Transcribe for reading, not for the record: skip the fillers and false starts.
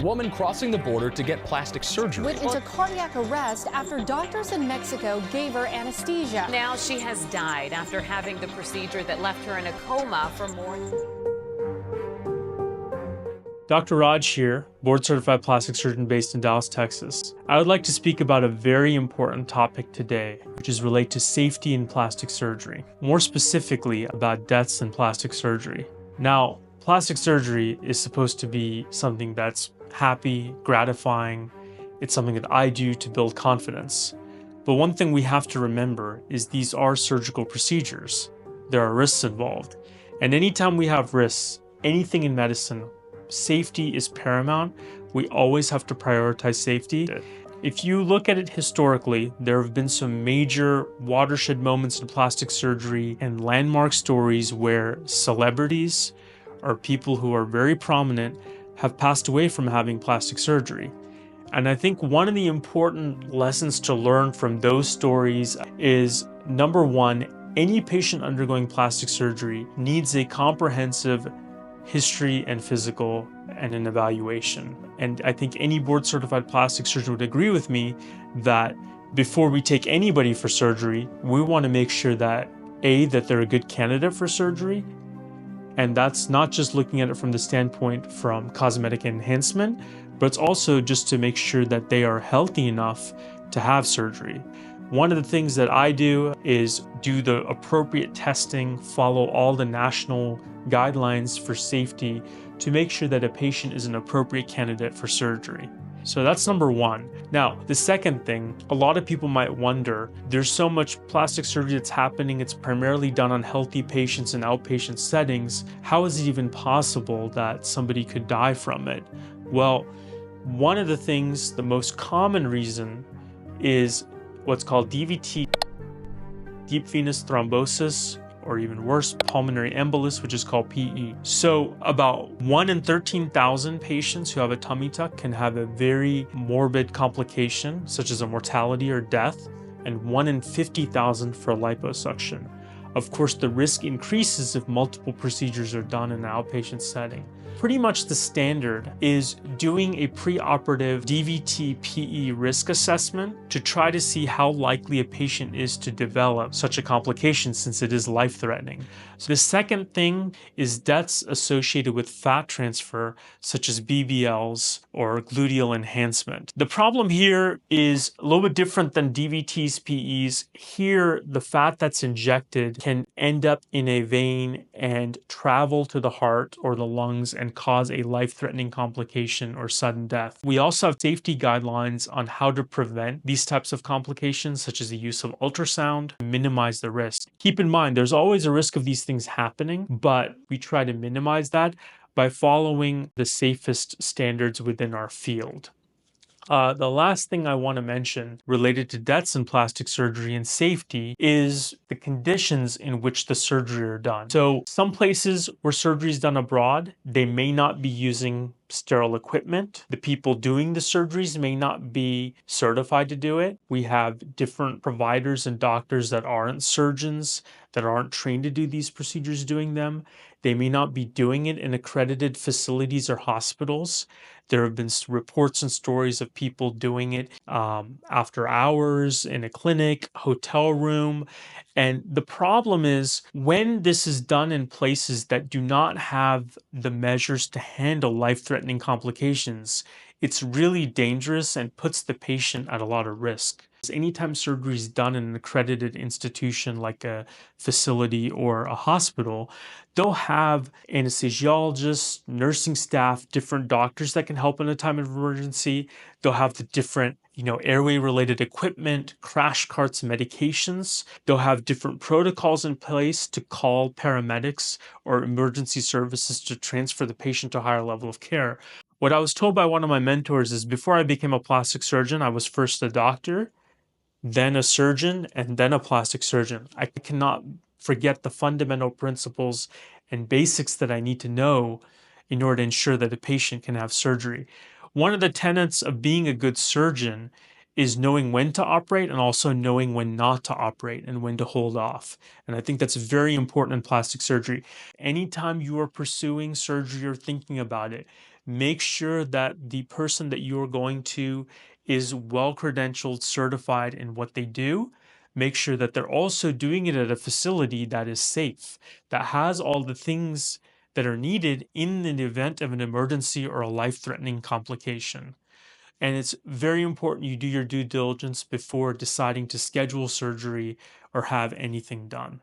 Woman crossing the border to get plastic surgery. Went into cardiac arrest after doctors in Mexico gave her anesthesia. Now she has died after having the procedure that left her in a coma for more. Dr. Raj here, board-certified plastic surgeon based in Dallas, Texas. I would like to speak about a very important topic today, which is related to safety in plastic surgery. More specifically, about deaths in plastic surgery. Now, plastic surgery is supposed to be something that's happy, gratifying. It's something that I do to build confidence. But one thing we have to remember is these are surgical procedures. There are risks involved. And anytime we have risks, anything in medicine, safety is paramount. We always have to prioritize safety. If you look at it historically, there have been some major watershed moments in plastic surgery and landmark stories where celebrities or people who are very prominent have passed away from having plastic surgery. And I think one of the important lessons to learn from those stories is, number one, any patient undergoing plastic surgery needs a comprehensive history and physical and an evaluation. And I think any board-certified plastic surgeon would agree with me that before we take anybody for surgery, we want to make sure that that they're a good candidate for surgery. And that's not just looking at it from the standpoint from cosmetic enhancement, but it's also just to make sure that they are healthy enough to have surgery. One of the things that I do is do the appropriate testing, follow all the national guidelines for safety to make sure that a patient is an appropriate candidate for surgery. So that's number one. Now, the second thing, a lot of people might wonder, there's so much plastic surgery that's happening, it's primarily done on healthy patients in outpatient settings. How is it even possible that somebody could die from it? Well, one of the things, the most common reason is what's called DVT, deep venous thrombosis, or even worse, pulmonary embolus, which is called PE. So about 1 in 13,000 patients who have a tummy tuck can have a very morbid complication, such as a mortality or death, and 1 in 50,000 for liposuction. Of course, the risk increases if multiple procedures are done in an outpatient setting. Pretty much the standard is doing a preoperative DVT-PE risk assessment to try to see how likely a patient is to develop such a complication since it is life-threatening. So the second thing is deaths associated with fat transfer, such as BBLs or gluteal enhancement. The problem here is a little bit different than DVTs, PEs. Here, the fat that's injected can end up in a vein and travel to the heart or the lungs and cause a life-threatening complication or sudden death. We also have safety guidelines on how to prevent these types of complications, such as the use of ultrasound, to minimize the risk. Keep in mind, there's always a risk of these things happening, but we try to minimize that by following the safest standards within our field. The last thing I want to mention related to deaths in plastic surgery and safety is the conditions in which the surgery are done. So some places where surgery is done abroad, they may not be using sterile equipment. The people doing the surgeries may not be certified to do it. We have different providers and doctors that aren't surgeons, that aren't trained to do these procedures doing them. They may not be doing it in accredited facilities or hospitals. There have been reports and stories of people doing it after hours in a clinic, hotel room. And the problem is when this is done in places that do not have the measures to handle life-threatening complications, it's really dangerous and puts the patient at a lot of risk. Anytime surgery is done in an accredited institution like a facility or a hospital, they'll have anesthesiologists, nursing staff, different doctors that can help in a time of emergency. They'll have the different airway-related equipment, crash carts, medications. They'll have different protocols in place to call paramedics or emergency services to transfer the patient to a higher level of care. What I was told by one of my mentors is before I became a plastic surgeon, I was first a doctor, then a surgeon, and then a plastic surgeon. I cannot forget the fundamental principles and basics that I need to know in order to ensure that a patient can have surgery. One of the tenets of being a good surgeon is knowing when to operate and also knowing when not to operate and when to hold off. And I think that's very important in plastic surgery. Anytime you are pursuing surgery or thinking about it, Make sure that the person that you're going to is well credentialed, certified in what they do. Make sure that they're also doing it at a facility that is safe, that has all the things that are needed in the event of an emergency or a life threatening complication. And it's very important you do your due diligence before deciding to schedule surgery or have anything done.